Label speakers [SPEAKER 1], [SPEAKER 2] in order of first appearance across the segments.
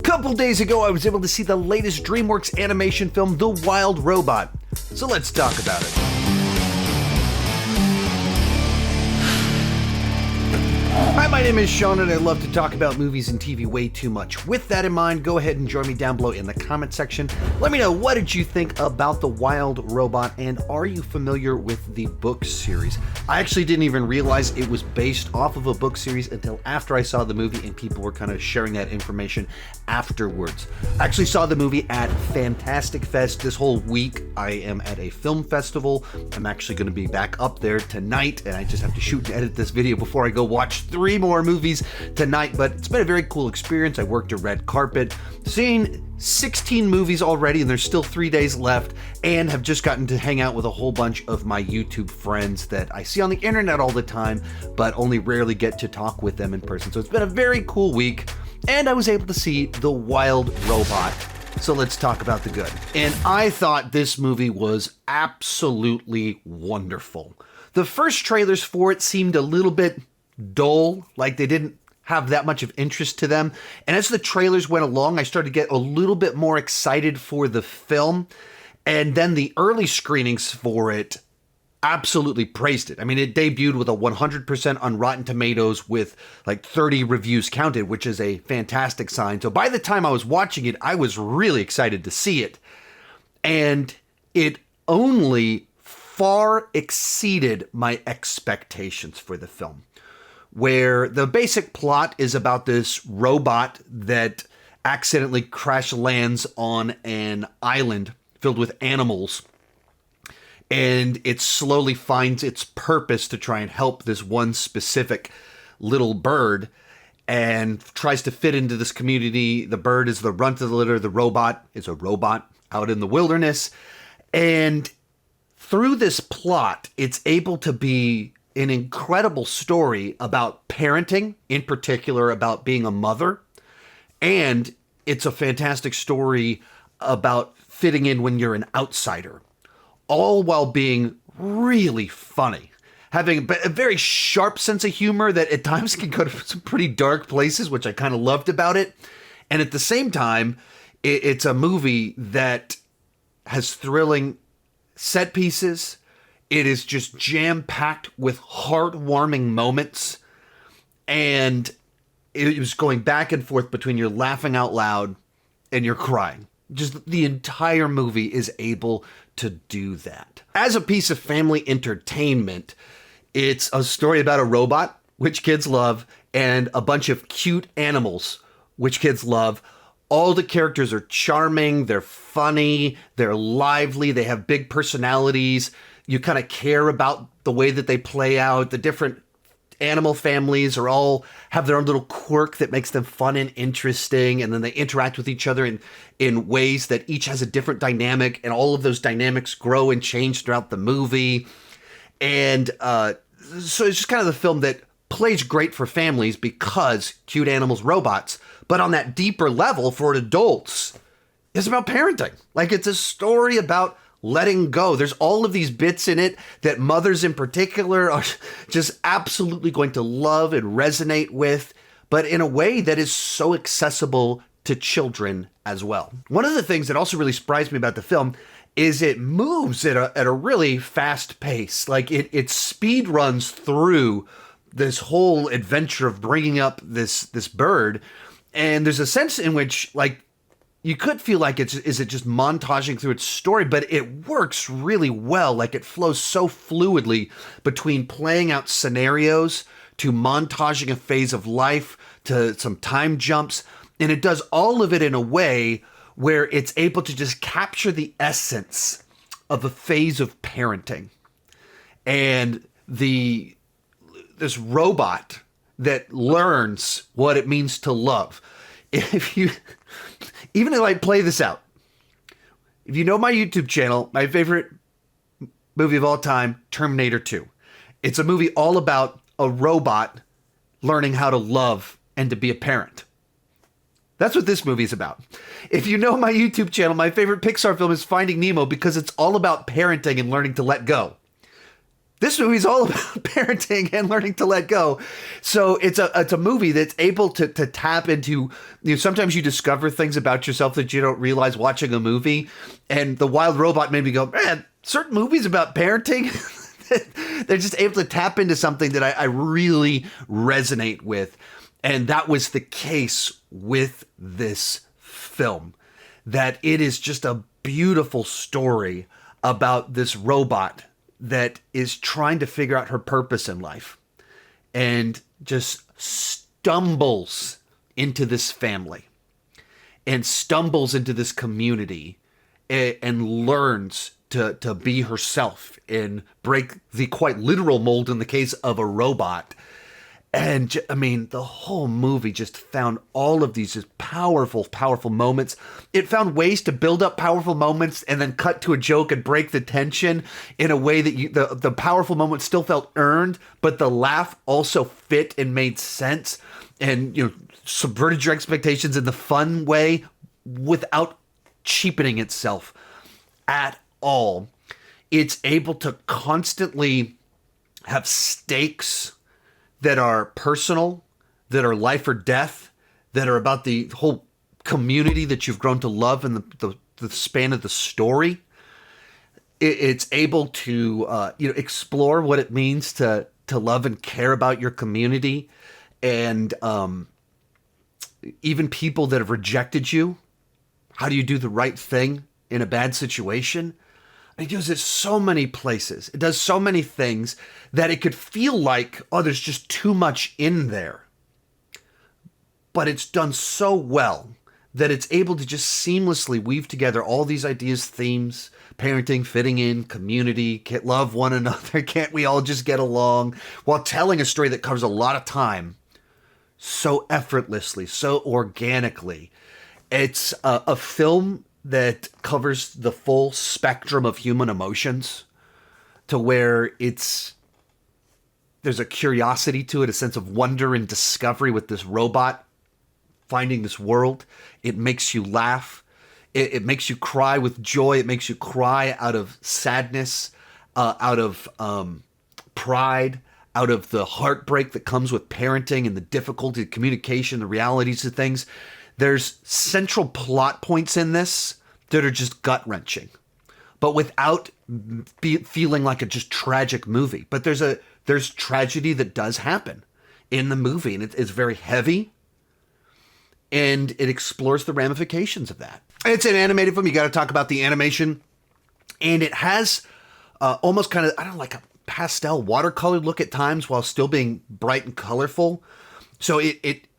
[SPEAKER 1] couple days ago, I was able to see the latest DreamWorks animation film, The Wild Robot. So let's talk about it. Hi, my name is Sean, and I love to talk about movies and TV way too much. With that in mind, go ahead and join me down below in the comment section. Let me know, what did you think about The Wild Robot, and are you familiar with the book series? I actually didn't even realize it was based off of a book series until after I saw the movie, and people were kind of sharing that information afterwards. I actually saw the movie at Fantastic Fest. This whole week, I am at a film festival. I'm actually going to be back up there tonight, and I just have to shoot and edit this video before I go watch 3 more movies tonight, but it's been a very cool experience. I worked a red carpet, seen 16 movies already, and there's still 3 days left, and have just gotten to hang out with a whole bunch of my YouTube friends that I see on the internet all the time, but only rarely get to talk with them in person. So it's been a very cool week, and I was able to see The Wild Robot. So let's talk about the good. And I thought this movie was absolutely wonderful. The first trailers for it seemed a little bit dull, like they didn't have that much of interest to them. And as the trailers went along, I started to get a little bit more excited for the film. And then the early screenings for it absolutely praised it. I mean, it debuted with a 100% on Rotten Tomatoes with like 30 reviews counted, which is a fantastic sign. So by the time I was watching it, I was really excited to see it. And it only far exceeded my expectations for the film, where the basic plot is about this robot that accidentally crash lands on an island filled with animals, and it slowly finds its purpose to try and help this one specific little bird and tries to fit into this community. The bird is the runt of the litter. The robot is a robot out in the wilderness. And through this plot, it's able to be an incredible story about parenting, in particular about being a mother. And it's a fantastic story about fitting in when you're an outsider, all while being really funny, having a very sharp sense of humor that at times can go to some pretty dark places, which I kind of loved about it. And at the same time, it's a movie that has thrilling set pieces. It is just jam-packed with heartwarming moments, and it was going back and forth between you're laughing out loud and you're crying. Just the entire movie is able to do that. As a piece of family entertainment, it's a story about a robot, which kids love, and a bunch of cute animals, which kids love. All the characters are charming, they're funny, they're lively, they have big personalities. You kind of care about the way that they play out. The different animal families are all have their own little quirk that makes them fun and interesting. And then they interact with each other in ways that each has a different dynamic. And all of those dynamics grow and change throughout the movie. And so it's just kind of the film that plays great for families because cute animals, robots. But on that deeper level for adults, it's about parenting. Like, it's a story about letting go. There's all of these bits in it that mothers in particular are just absolutely going to love and resonate with, but in a way that is so accessible to children as well. One of the things that also really surprised me about the film is it moves at a really fast pace. Like, it speed runs through this whole adventure of bringing up this bird. And there's a sense in which, like, you could feel like is it just montaging through its story, but it works really well. Like, it flows so fluidly between playing out scenarios to montaging a phase of life to some time jumps. And it does all of it in a way where it's able to just capture the essence of a phase of parenting. And this robot that learns what it means to love. Even if I play this out, if you know my YouTube channel, my favorite movie of all time, Terminator 2. It's a movie all about a robot learning how to love and to be a parent. That's what this movie is about. If you know my YouTube channel, my favorite Pixar film is Finding Nemo because it's all about parenting and learning to let go. This movie's all about parenting and learning to let go. So it's a movie that's able to tap into, sometimes you discover things about yourself that you don't realize watching a movie. And The Wild Robot made me go, man, certain movies about parenting, they're just able to tap into something that I really resonate with. And that was the case with this film, that it is just a beautiful story about this robot that is trying to figure out her purpose in life and just stumbles into this family and stumbles into this community and learns to be herself and break the quite literal mold in the case of a robot. And I mean, the whole movie just found all of these just powerful, powerful moments. It found ways to build up powerful moments and then cut to a joke and break the tension in a way that the powerful moments still felt earned, but the laugh also fit and made sense and, subverted your expectations in the fun way without cheapening itself at all. It's able to constantly have stakes that are personal, that are life or death, that are about the whole community that you've grown to love in the span of the story. It's able to explore what it means to love and care about your community, and even people that have rejected you. How do you do the right thing in a bad situation? It does it so many places. It does so many things that it could feel like, oh, there's just too much in there. But it's done so well that it's able to just seamlessly weave together all these ideas, themes, parenting, fitting in, community, can't love one another, can't we all just get along, while telling a story that covers a lot of time so effortlessly, so organically. It's a film that covers the full spectrum of human emotions, to where there's a curiosity to it, a sense of wonder and discovery with this robot finding this world. It makes you laugh. It makes you cry with joy. It makes you cry out of sadness, out of pride, out of the heartbreak that comes with parenting and the difficulty of communication, the realities of things. There's central plot points in this that are just gut-wrenching, but without feeling like a just tragic movie. But there's tragedy that does happen in the movie, and it's very heavy, and it explores the ramifications of that. It's an animated film. You got to talk about the animation, and it has almost kind of, like a pastel watercolor look at times while still being bright and colorful. So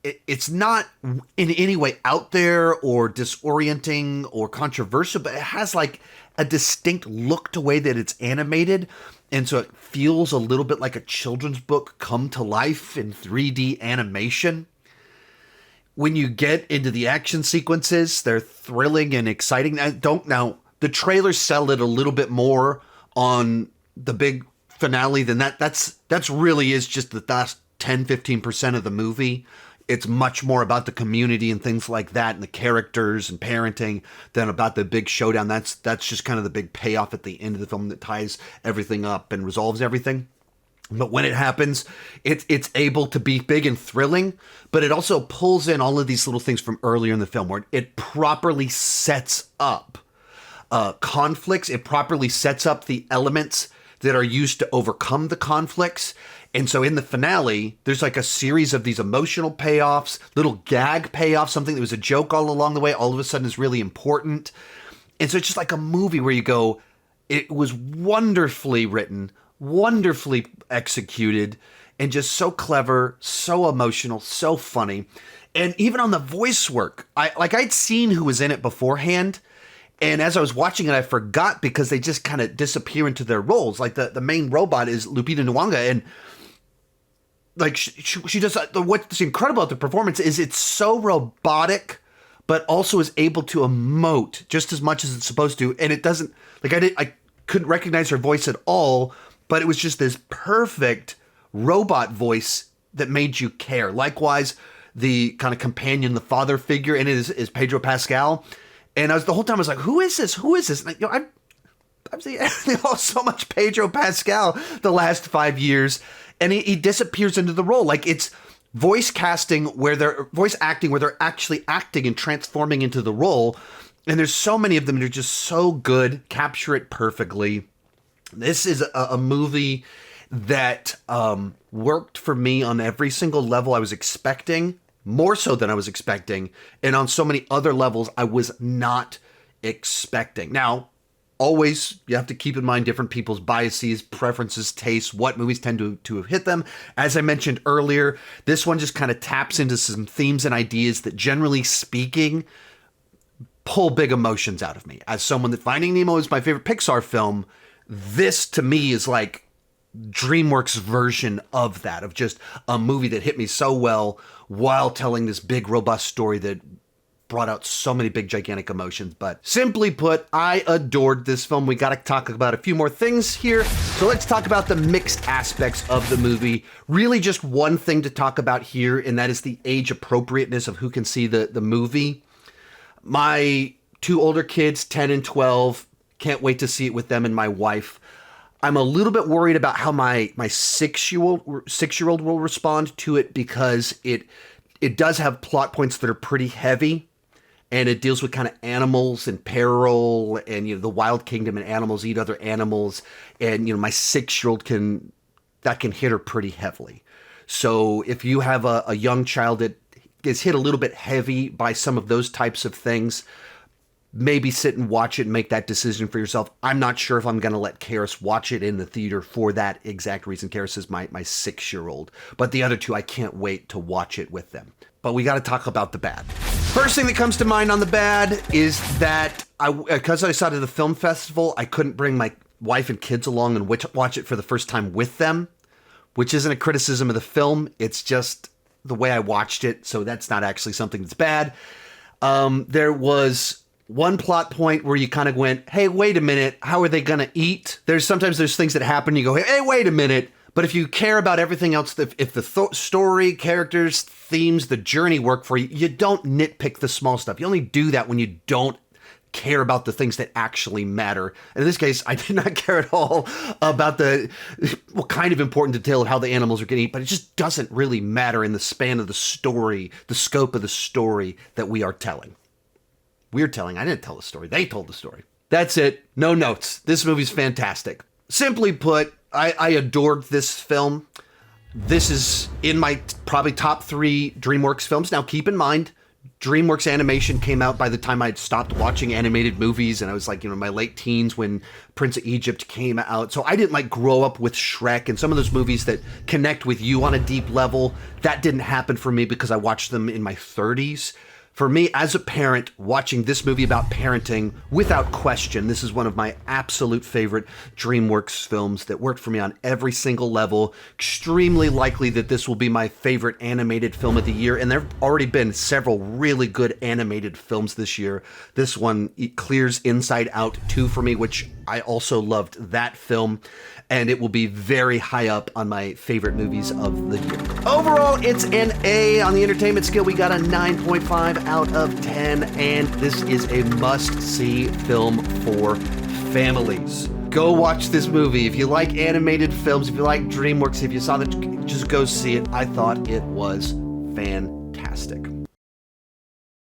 [SPEAKER 1] it's not in any way out there or disorienting or controversial, but it has like a distinct look to the way that it's animated. And so it feels a little bit like a children's book come to life in 3D animation. When you get into the action sequences, they're thrilling and exciting. The trailers sell it a little bit more on the big finale than that. That's really is just the last 10-15% of the movie. It's much more about the community and things like that and the characters and parenting than about the big showdown. That's just kind of the big payoff at the end of the film that ties everything up and resolves everything. But when it happens, it's able to be big and thrilling, but it also pulls in all of these little things from earlier in the film where it properly sets up conflicts. It properly sets up the elements that are used to overcome the conflicts. And so in the finale, there's like a series of these emotional payoffs, little gag payoffs, something that was a joke all along the way, all of a sudden is really important. And so it's just like a movie where you go, it was wonderfully written, wonderfully executed, and just so clever, so emotional, so funny. And even on the voice work, I'd seen who was in it beforehand. And as I was watching it, I forgot because they just kind of disappear into their roles. Like the main robot is Lupita Nyong'o, and like she does what's incredible about the performance is it's so robotic, but also is able to emote just as much as it's supposed to. And it doesn't I couldn't recognize her voice at all, but it was just this perfect robot voice that made you care. Likewise, the kind of companion, the father figure in it is Pedro Pascal. And the whole time I was like, who is this? Who is this? And I've I've seen so much Pedro Pascal the last 5 years, and he disappears into the role. Like, it's voice acting where they're actually acting and transforming into the role. And there's so many of them that are just so good, capture it perfectly. This is a movie that worked for me on every single level I was expecting, more so than I was expecting, and on so many other levels I was not expecting. Now, always, you have to keep in mind different people's biases, preferences, tastes, what movies tend to have hit them. As I mentioned earlier, this one just kind of taps into some themes and ideas that, generally speaking, pull big emotions out of me. As someone that Finding Nemo is my favorite Pixar film, this to me is like DreamWorks' version of that, of just a movie that hit me so well while telling this big, robust story that brought out so many big, gigantic emotions. But simply put, I adored this film. We got to talk about a few more things here. So let's talk about the mixed aspects of the movie. Really just one thing to talk about here, and that is the age appropriateness of who can see the movie. My 2 older kids, 10 and 12, can't wait to see it with them and my wife. I'm a little bit worried about how my 6-year-old will respond to it, because it does have plot points that are pretty heavy, and it deals with kind of animals and peril and, the wild kingdom, and animals eat other animals. And, my 6-year-old can hit her pretty heavily. So if you have a young child that is hit a little bit heavy by some of those types of things, maybe sit and watch it and make that decision for yourself. I'm not sure if I'm going to let Karis watch it in the theater for that exact reason. Karis is my 6-year-old, but the other 2, I can't wait to watch it with them. But we got to talk about the bad. First thing that comes to mind on the bad is that because I saw it at the film festival, I couldn't bring my wife and kids along and watch it for the first time with them, which isn't a criticism of the film. It's just the way I watched it. So that's not actually something that's bad. There was one plot point where you kind of went, hey, wait a minute, how are they going to eat? Sometimes there's things that happen, you go, hey, wait a minute. But if you care about everything else, if the story, characters, themes, the journey work for you, you don't nitpick the small stuff. You only do that when you don't care about the things that actually matter. And in this case, I did not care at all about what kind of important detail of how the animals are going to eat, but it just doesn't really matter in the span of the story, the scope of the story that we are telling. We're telling. I didn't tell the story. They told the story. That's it. No notes. This movie's fantastic. Simply put, I adored this film. This is in my probably top 3 DreamWorks films. Now, keep in mind, DreamWorks Animation came out by the time I'd stopped watching animated movies, and I was like, in my late teens when Prince of Egypt came out. So I didn't grow up with Shrek and some of those movies that connect with you on a deep level. That didn't happen for me because I watched them in my 30s. For me, as a parent, watching this movie about parenting, without question, this is one of my absolute favorite DreamWorks films that worked for me on every single level. Extremely likely that this will be my favorite animated film of the year, and there have already been several really good animated films this year. This one clears Inside Out 2 for me, which I also loved that film, and it will be very high up on my favorite movies of the year. Overall, it's an A on the entertainment scale. We got a 9.5 out of 10, and this is a must-see film for families. Go watch this movie. If you like animated films, if you like DreamWorks, if you saw that, just go see it. I thought it was fantastic.